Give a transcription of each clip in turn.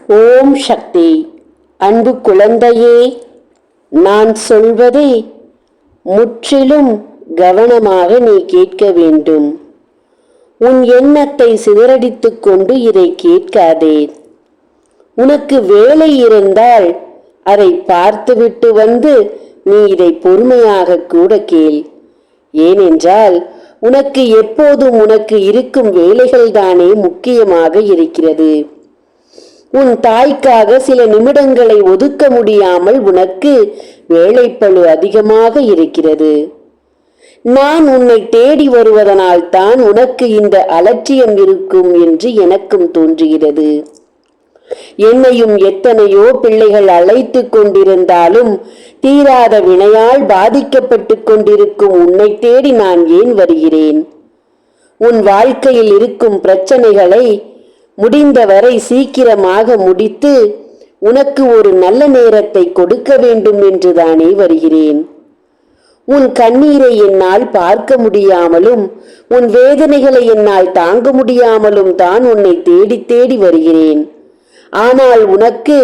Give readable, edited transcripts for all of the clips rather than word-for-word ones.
ஓம் சக்தி. அன்பு குழந்தையே, நான் சொல்வதை முற்றிலும் கவனமாக நீ கேட்க வேண்டும். உன் எண்ணத்தை சிதறடித்துக் கொண்டு இதை கேட்காதே. உனக்கு வேலை இருந்தால் அதை பார்த்துவிட்டு வந்து நீ இதை பொறுமையாக கூட கேள். ஏனென்றால் உனக்கு எப்போதும் உனக்கு இருக்கும் வேலைகள்தானே முக்கியமாக இருக்கிறது. உன் தாய்க்காக சில நிமிடங்களை ஒதுக்க முடியாமல் உனக்கு வேலைப்பளு அதிகமாக இருக்கிறது. நான் உன்னை தேடி வருவதனால் தான் உனக்கு இந்த அலட்சியம் இருக்கும் என்று எனக்கும் தோன்றுகிறது. என்னையும் எத்தனையோ பிள்ளைகள் அழைத்து கொண்டிருந்தாலும் தீராத வினையால் பாதிக்கப்பட்டு கொண்டிருக்கும் உன்னை தேடி நான் ஏன் வருகிறேன்? உன் வாழ்க்கையில் இருக்கும் பிரச்சனைகளை முடிந்தவரை சீக்கிரமாக முடித்து உனக்கு ஒரு நல்ல நேரத்தை கொடுக்க வேண்டும் என்றுதானே வருகிறேன். உன் கண்ணீரை என்னால் பார்க்க முடியாமலும் உன் வேதனைகளை என்னால் தாங்க முடியாமலும் தான் உன்னை தேடி தேடி வருகிறேன். ஆனால் உனக்கு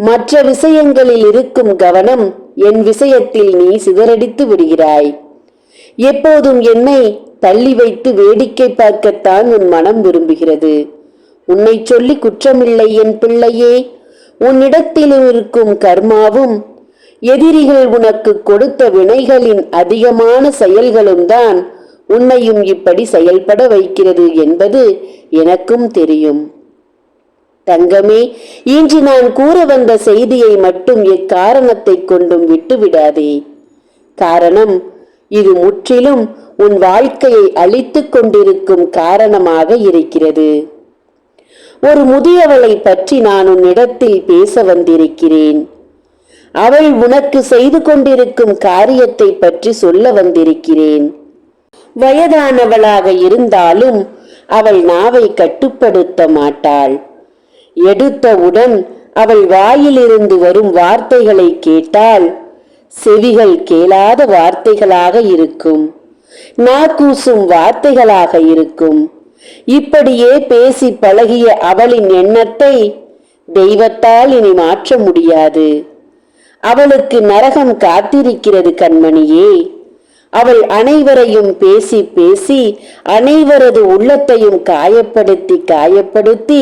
மற்ற விஷயங்களில் இருக்கும் கவனம் என் விஷயத்தில் நீ சிதறடித்து விடுகிறாய். எப்போதும் என்னை தள்ளி வைத்து வேடிக்கை பார்க்கத்தான் உன் மனம் விரும்புகிறது. உன்னை சொல்லி குற்றமில்லை என் பிள்ளையே. உன்னிடத்தில் இருக்கும் கர்மாவும் எதிரிகள் உனக்கு கொடுத்த வினைகளின் அதிகமான செயல்களும் தான் உன்னையும் இப்படி செயல்பட வைக்கிறது என்பது எனக்கும் தெரியும். தங்கமே, இன்று நான் கூற வந்த செய்தியை மட்டும் எக்காரணத்தை கொண்டும் விட்டுவிடாதே. காரணம், இது முற்றிலும் உன் வாழ்க்கையை அழித்துக் கொண்டிருக்கும் காரணமாக இருக்கிறது. ஒரு முதியவளை பற்றி நான் உன்னிடத்தில் பேச வந்திருக்கிறேன். அவள் உனக்கு செய்து கொண்டிருக்கும் காரியத்தை பற்றி சொல்ல வந்திருக்கிறேன். வயதானவளாக இருந்தாலும் அவள் நாவை கட்டுப்படுத்த மாட்டாள். எடுத்தவுடன் அவள் வாயிலிருந்து வரும் வார்த்தைகளை கேட்டால் செவிகள் கேளாத வார்த்தைகளாக இருக்கும், நாக்கூசும் வார்த்தைகளாக இருக்கும். இப்படியே பேசி பழகிய அவளின் எண்ணத்தை தெய்வத்தால் இனி மாற்ற முடியாது. அவளுக்கு நரகம் காத்திருக்கிறது கண்மணியே. அவள் அனைவரையும் பேசி பேசி அனைவரது உள்ளத்தையும் காயப்படுத்தி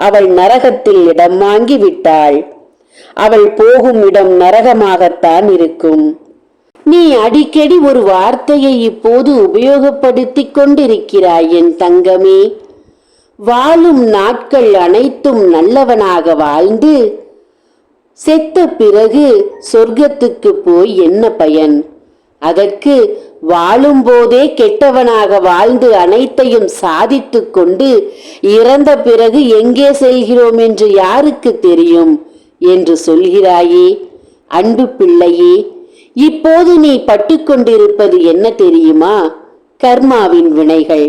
அவள் நரகத்தில் இடம் வாங்கி விட்டாள். அவள் போகும் இடம் நரகமாகத்தான் இருக்கும். நீ அடிக்கடி ஒரு வார்த்தையை இப்போது உபயோகப்படுத்திக் கொண்டிருக்கிறாய் என் தங்கமே. வாழும் நாட்கள் அனைத்தும் நல்லவனாக வாழ்ந்து செத்த பிறகு சொர்க்கத்துக்கு போய் என்ன பயன்? அதற்கு வாழும் போதே கெட்டவனாக வாழ்ந்து அனைத்தையும் சாதித்து கொண்டு இறந்த பிறகு எங்கே செல்கிறோம் என்று யாருக்கு தெரியும் என்று சொல்கிறாயே அன்பு பிள்ளையே. இப்போது நீ பட்டுக்கொண்டிருப்பது என்ன தெரியுமா? கர்மாவின் வினைகள்.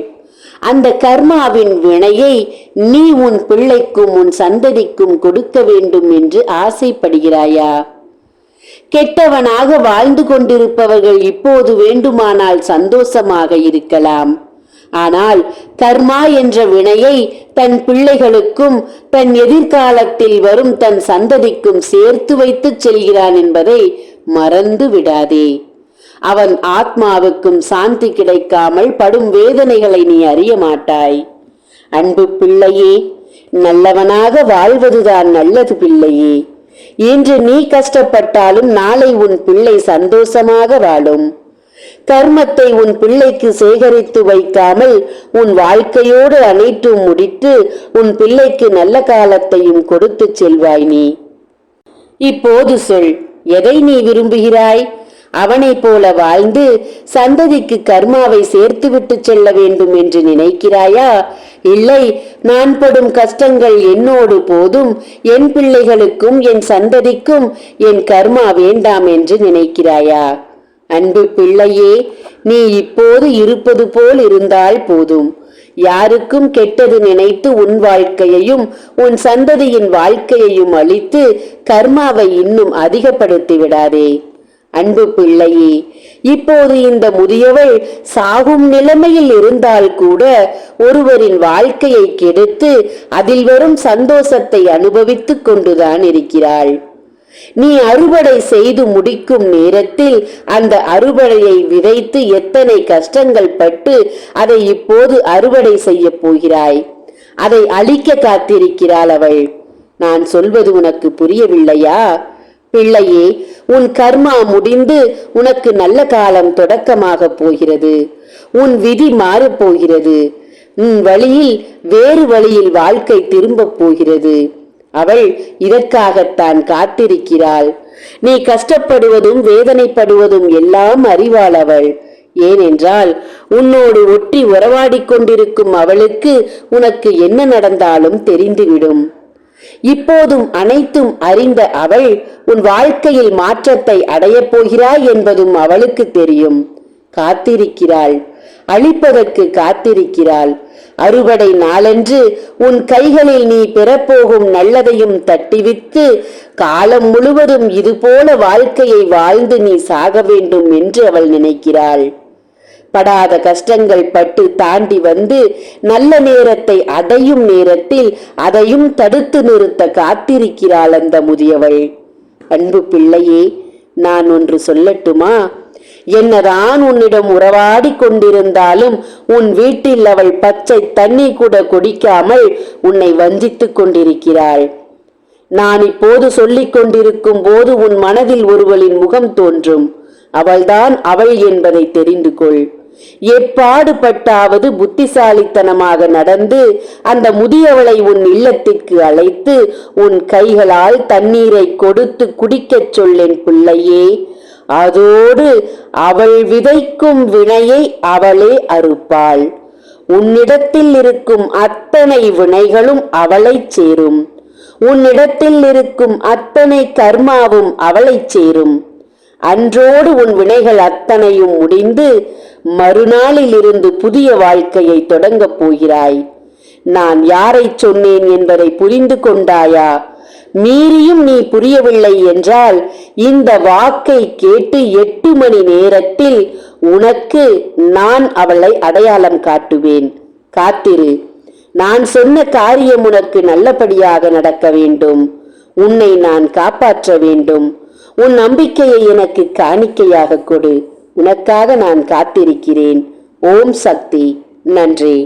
அந்த கர்மாவின் வினையை நீ உன் பிள்ளைக்கும் உன் சந்ததிக்கும் கொடுக்க வேண்டும் என்று ஆசைப்படுகிறாயா? கெட்டவனாக வாழ்ந்து கொண்டிருப்பவர்கள் இப்போது வேண்டுமானால் சந்தோஷமாக இருக்கலாம். ஆனால் கர்மா என்ற வினையை தன் பிள்ளைகளுக்கும் தன் எதிர்காலத்தில் வரும் தன் சந்ததிக்கும் சேர்த்து வைத்து செல்கிறான் என்பதை மறந்து விடாதே. அவன் ஆத்மாவுக்கும் சாந்தி கிடைக்காமல் படும் வேதனைகளை நீ அறிய மாட்டாய். அன்பு பிள்ளையே, நல்லவனாக வாழ்வதுதான் நல்லது பிள்ளையே. இன்று நீ கஷ்டப்பட்டாலும் நாளை உன் பிள்ளை சந்தோஷமாக வாழும். கர்மத்தை உன் பிள்ளைக்கு சேகரித்து வைக்காமல் உன் வாழ்க்கையோடு அனைத்தும் முடித்து உன் பிள்ளைக்கு நல்ல காலத்தையும் கொடுத்து செல்வாய் நீ. இப்போது சொல், எதை நீ விரும்புகிறாய்? அவனை போல வாழ்ந்து சந்ததிக்கு கர்மாவை சேர்த்துவிட்டு செல்ல வேண்டும் என்று நினைக்கிறாயா? இல்லை, நான் படும் கஷ்டங்கள் என்னோடு போதும், என் பிள்ளைகளுக்கும் என் சந்ததிக்கும் என் கர்மா வேண்டாம் என்று நினைக்கிறாயா? அன்பு பிள்ளையே, நீ இப்போது இருப்பது போல் இருந்தால் போதும். யாருக்கும் கெட்டது நினைத்து உன் வாழ்க்கையையும் உன் சந்ததியின் வாழ்க்கையையும் அழித்து கர்மாவை இன்னும் அதிகப்படுத்தி விடாதே. அன்பு பிள்ளையே, இப்போது இந்த முதியவள் சாகும் நிலைமையில் இருந்தால் கூட ஒருவரின் வாழ்க்கையை கெடுத்து அதில் வரும் சந்தோஷத்தை அனுபவித்துக் கொண்டுதான் இருக்கிறாள். நீ அறுவடை செய்து முடிக்கும் நேரத்தில் அந்த அறுவடையை விதைத்து எத்தனை கஷ்டங்கள் பட்டு அதை இப்போது அறுவடை செய்ய போகிறாய். அதை அழிக்க காத்திருக்கிறாள் அவள். நான் சொல்வது உனக்கு புரியவில்லையா? பிள்ளையே, உன் கர்மா முடிந்து உனக்கு நல்ல காலம் தொடக்கமாக போகிறது. உன் விதி மாறப் போகிறது. உன் வழியில் வேறு வழியில் வாழ்க்கை திரும்பப் போகிறது. அவள் இதற்காகத்தான் காத்திருக்கிறாள். நீ கஷ்டப்படுவதும் வேதனைப்படுவதும் எல்லாம் அறிவாள் அவள். ஏனென்றால் உன்னோடு ஒற்றி உறவாடிக் கொண்டிருக்கும் அவளுக்கு உனக்கு என்ன நடந்தாலும் தெரிந்துவிடும். இப்போதும் அனைத்தும் அறிந்த அவள் உன் வாழ்க்கையில் மாற்றத்தை அடையப் போகிறாய் என்பதும் அவளுக்கு தெரியும். காத்திருக்கிறாள், அழிப்பதற்கு காத்திருக்கிறாள். அறுவடை நாளன்று உன் கைகளில் நீ பெறப்போகும் நல்லதையும் தட்டிவித்து காலம் முழுவதும் இதுபோல வாழ்க்கையை வாழ்ந்து நீ சாக வேண்டும் என்று அவள் நினைக்கிறாள். படாத கஷ்டங்கள் பட்டு தாண்டி வந்து நல்ல நேரத்தை அடையும் நேரத்தில் அதையும் தடுத்து நிறுத்த காத்திருக்கிறாள் அந்த முதியவள். அன்பு பிள்ளையே, நான் ஒன்று சொல்லட்டுமா? என்னதான் உன்னிடம் உறவாடி கொண்டிருந்தாலும் உன் வீட்டில் அவள் பச்சை தண்ணி கூட குடிக்காமல் உன்னை வஞ்சித்துக் கொண்டிருக்கிறாள். நான் இப்போது சொல்லிக் கொண்டிருக்கும் போது உன் மனதில் ஒருவளின் முகம் தோன்றும். அவள்தான் அவள் என்பதை தெரிந்து கொள். எப்பாடுபட்டாவது புத்திசாலித்தனமாக நடந்து அந்த முதியவளை உன் இல்லத்திற்கு அழைத்து உன் கைகளால் தண்ணீரை கொடுத்து குடிக்கச் சொல்லேன் பிள்ளையே. அதோடு அவள் விதைக்கும் வினையை அவளே அறுப்பாள். உன்னிடத்தில் இருக்கும் அத்தனை வினைகளும் அவளை சேரும். உன்னிடத்தில் இருக்கும் அத்தனை கர்மாவும் அவளை சேரும். அன்றோடு உன் வினைகள் அத்தனையும் முடிந்து மறுநாளில் இருந்து புதிய வாழ்க்கையை தொடங்கப் போகிறாய். நான் யாரை சொன்னேன் என்பதை புரிந்து கொண்டாயா? மீறியும் நீ புரியவில்லை என்றால் இந்த வாக்கை கேட்டு 8 மணி நேரத்தில் உனக்கு நான் அவளை அடையாளம் காட்டுவேன். காத்திரு. நான் சொன்ன காரியம் உனக்கு நல்லபடியாக நடக்க வேண்டும். உன்னை நான் காப்பாற்ற வேண்டும். உன் நம்பிக்கையை எனக்கு காணிக்கையாக கொடு. உனக்காக நான் காத்திருக்கிறேன். ஓம் சக்தி. நன்றி.